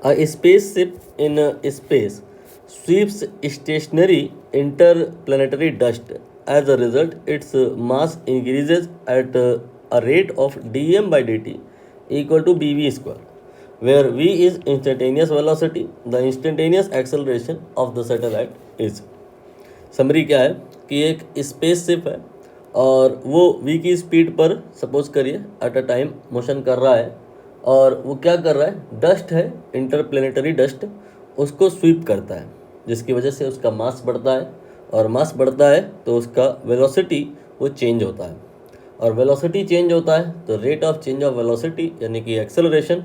A spaceship in space sweeps stationary interplanetary dust. As a result, its mass increases at a rate of dm by dt equal to bv square, where v is instantaneous velocity, the instantaneous acceleration of the satellite is. Summary क्या है कि एक spaceship है और वो we की speed पर suppose करिए एट अ टाइम मोशन कर रहा है, और वो क्या कर रहा है, डस्ट है, इंटरप्लेनेटरी डस्ट, उसको स्वीप करता है, जिसकी वजह से उसका मास बढ़ता है, और मास बढ़ता है तो उसका वेलोसिटी वो चेंज होता है, और वेलोसिटी चेंज होता है तो rate of change of velocity यानी कि एक्सेलरेशन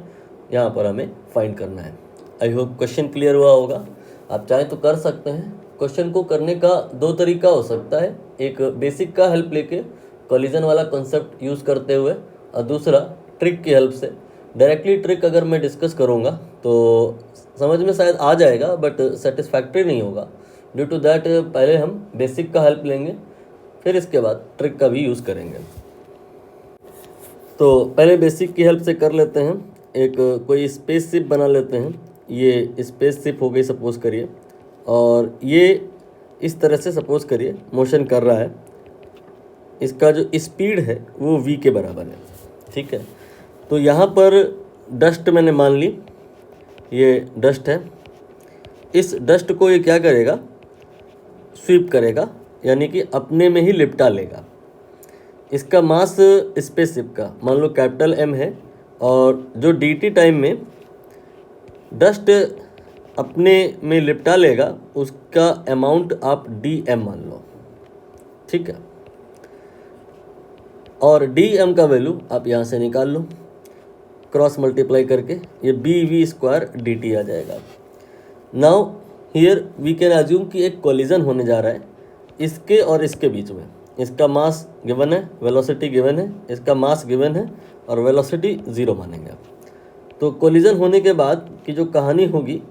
यहाँ पर हमें फाइंड करना है। आई होप क्वेश्चन क्लियर हुआ होगा। आप चाहें तो कर सकते हैं। क्वेश्चन को करने का दो तरीका हो सकता है, एक बेसिक का हेल्प लेके कोलिजन वाला कॉन्सेप्ट यूज़ करते हुए, और दूसरा ट्रिक की हेल्प से। डायरेक्टली ट्रिक अगर मैं डिस्कस करूँगा तो समझ में शायद आ जाएगा बट सेटिस्फैक्ट्री नहीं होगा। ड्यू टू दैट पहले हम बेसिक का हेल्प लेंगे, फिर इसके बाद ट्रिक का भी यूज़ करेंगे। तो पहले बेसिक की हेल्प से कर लेते हैं। एक कोई स्पेसशिप बना लेते हैं। ये स्पेसशिप हो गई सपोज़ करिए, और ये इस तरह से सपोज़ करिए मोशन कर रहा है। इसका जो स्पीड है वो v के बराबर है, ठीक है। तो यहाँ पर डस्ट मैंने मान ली, ये डस्ट है। इस डस्ट को ये क्या करेगा, स्वीप करेगा, यानी कि अपने में ही लिपटा लेगा। इसका मास स्पेसशिप का मान लो कैपिटल M है, और जो dt टाइम में डस्ट अपने में लिपटा लेगा उसका अमाउंट आप dm मान लो, ठीक है। और dm का वैल्यू आप यहाँ से निकाल लो, क्रॉस मल्टीप्लाई करके ये bv स्क्वायर dt आ जाएगा। Now here we can assume कि एक कोलिजन होने जा रहा है इसके और इसके बीच में। इसका मास गिवन है, वेलोसिटी गिवन है, इसका मास गिवन है, और वेलोसिटी 0 मानेंगे आप। तो कोलिजन होने के बाद की जो कहानी होगी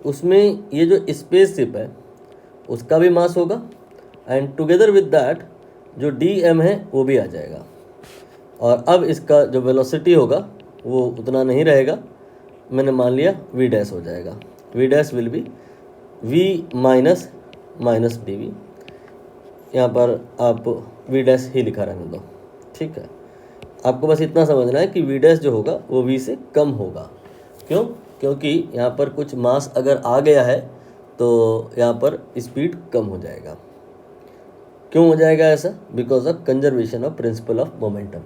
उसमें ये जो स्पेसशिप है उसका भी मास होगा, एंड टुगेदर विद दैट जो dm है वो भी आ जाएगा। और अब इसका जो वेलोसिटी होगा वो उतना नहीं रहेगा, मैंने मान लिया v डैश हो जाएगा। v dash will be v minus minus dv। यहाँ पर आप v डैश ही लिखा रहने दो, ठीक है। आपको बस इतना समझना है कि v डैश जो होगा वो v से कम होगा। क्यों? क्योंकि यहाँ पर कुछ मास अगर आ गया है तो यहाँ पर स्पीड कम हो जाएगा। क्यों हो जाएगा ऐसा? Because of conservation of principle of momentum.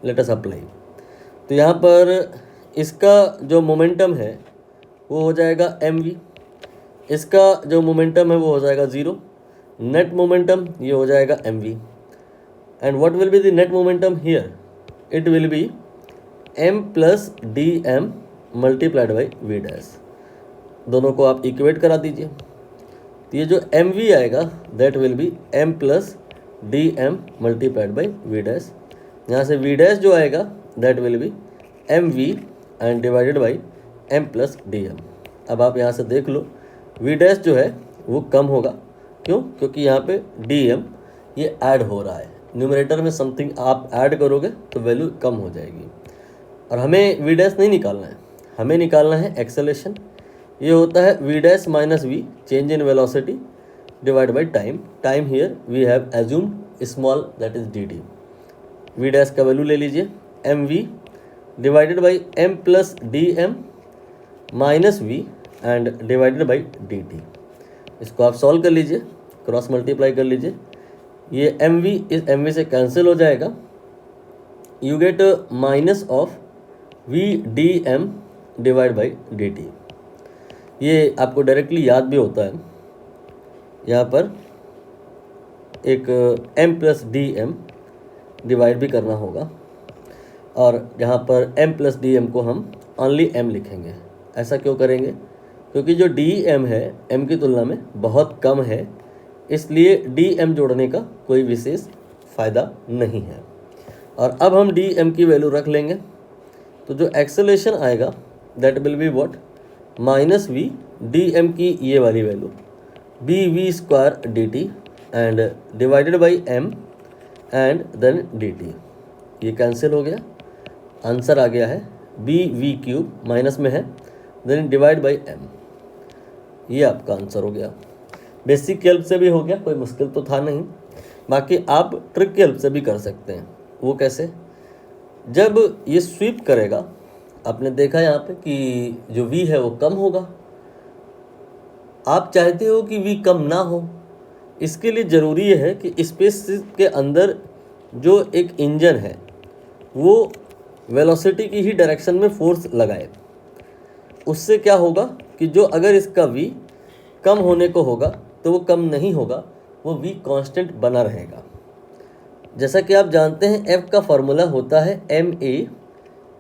Let us apply. तो यहाँ पर इसका जो मोमेंटम है वो हो जाएगा mv, इसका जो मोमेंटम है वो हो जाएगा 0, नेट मोमेंटम ये हो जाएगा mv, and what will be the net momentum here? It will be m plus dm multiplied by v dash. दोनों को आप इक्वेट करा दीजिए, तो ये जो mv आएगा that will B m plus dm multiplied by v dash. यहाँ से v डैश जो आएगा that will B mv and divided by m plus dm। अब आप यहाँ से देख लो v डैश जो है वो कम होगा। क्यों? क्योंकि यहाँ पे dm ये ऐड हो रहा है, न्यूमरेटर में समथिंग आप ऐड करोगे तो वैल्यू कम हो जाएगी। और हमें v डैश नहीं निकालना है, हमें निकालना है एक्सेलेरेशन। ये होता है v dash minus v change in velocity divide by time. Time here we have assumed small that is dt। v dash का वैल्यू ले लीजिए mv divided by m plus dm minus v and divided by dt। इसको आप solve कर लीजिए, cross multiply कर लीजिए। ये mv इस mv से कैंसिल हो जाएगा, you get minus of v dm divide by dt। ये आपको डायरेक्टली याद भी होता है, यहाँ पर एक m प्लस dm डिवाइड भी करना होगा, और यहाँ पर m प्लस dm को हम ओनली m लिखेंगे। ऐसा क्यों करेंगे? क्योंकि जो dm है m की तुलना में बहुत कम है, इसलिए dm जोड़ने का कोई विशेष फ़ायदा नहीं है। और अब हम dm की वैल्यू रख लेंगे, तो जो एक्सेलेरेशन आएगा that will be what, minus v dm की ये वाली value bv square dt and divided by m and then dt। ये कैंसिल हो गया, आंसर आ गया है bv क्यूब, माइनस में है देन डिवाइड बाई m। ये आपका आंसर हो गया। बेसिक की हेल्प से भी हो गया, कोई मुश्किल तो था नहीं। बाकी आप ट्रिक की हेल्प से भी कर सकते हैं। वो कैसे? जब ये स्वीप करेगा, आपने देखा यहाँ पे कि जो v है वो कम होगा। आप चाहते हो कि v कम ना हो, इसके लिए ज़रूरी है कि स्पेस के अंदर जो एक इंजन है वो वेलोसिटी की ही डायरेक्शन में फोर्स लगाए। उससे क्या होगा कि जो अगर इसका v कम होने को होगा तो वो कम नहीं होगा, वो v कांस्टेंट बना रहेगा। जैसा कि आप जानते हैं f का फॉर्मूला होता है ma,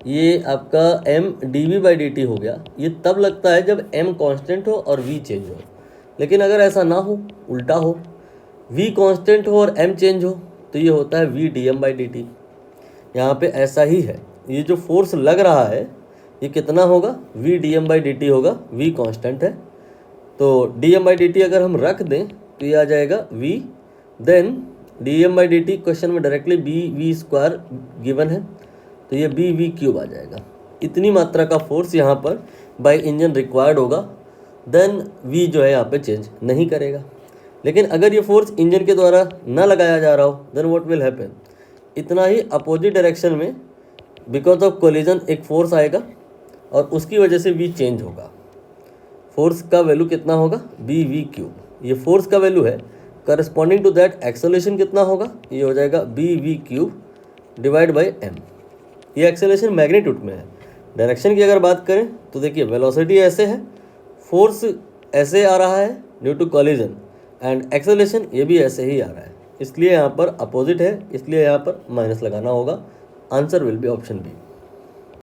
ये आपका m dv/dt हो गया। ये तब लगता है जब m कांस्टेंट हो और v चेंज हो। लेकिन अगर ऐसा ना हो, उल्टा हो, v कांस्टेंट हो और m चेंज हो, तो ये होता है v dm/dt। यहाँ पे ऐसा ही है, ये जो फोर्स लग रहा है ये कितना होगा? v dm/dt होगा, v कांस्टेंट है। तो dm/dt अगर हम रख दें तो ये आ जाएगा v, देन dm/dt क्वेश्चन में डायरेक्टली bv² गिवन है, तो ये bv³ आ जाएगा। इतनी मात्रा का फोर्स यहाँ पर बाय इंजन रिक्वायर्ड होगा, देन v जो है यहाँ पे चेंज नहीं करेगा। लेकिन अगर ये फोर्स इंजन के द्वारा ना लगाया जा रहा हो, देन व्हाट विल हैपन? इतना ही अपोजिट डायरेक्शन में बिकॉज ऑफ कोलिजन एक फोर्स आएगा और उसकी वजह से v चेंज होगा। फोर्स का वैल्यू कितना होगा? bv³। ये फोर्स का वैल्यू है, करस्पॉन्डिंग टू दैट एक्सेलरेशन कितना होगा? ये हो जाएगा bv³ डिवाइड बाई m। ये एक्सेलरेशन मैग्नीट्यूड में है। डायरेक्शन की अगर बात करें तो देखिए वेलोसिटी ऐसे है, फोर्स ऐसे आ रहा है due to collision, and acceleration ये भी ऐसे ही आ रहा है, इसलिए यहाँ पर अपोजिट है, इसलिए यहाँ पर माइनस लगाना होगा। Answer will be option B.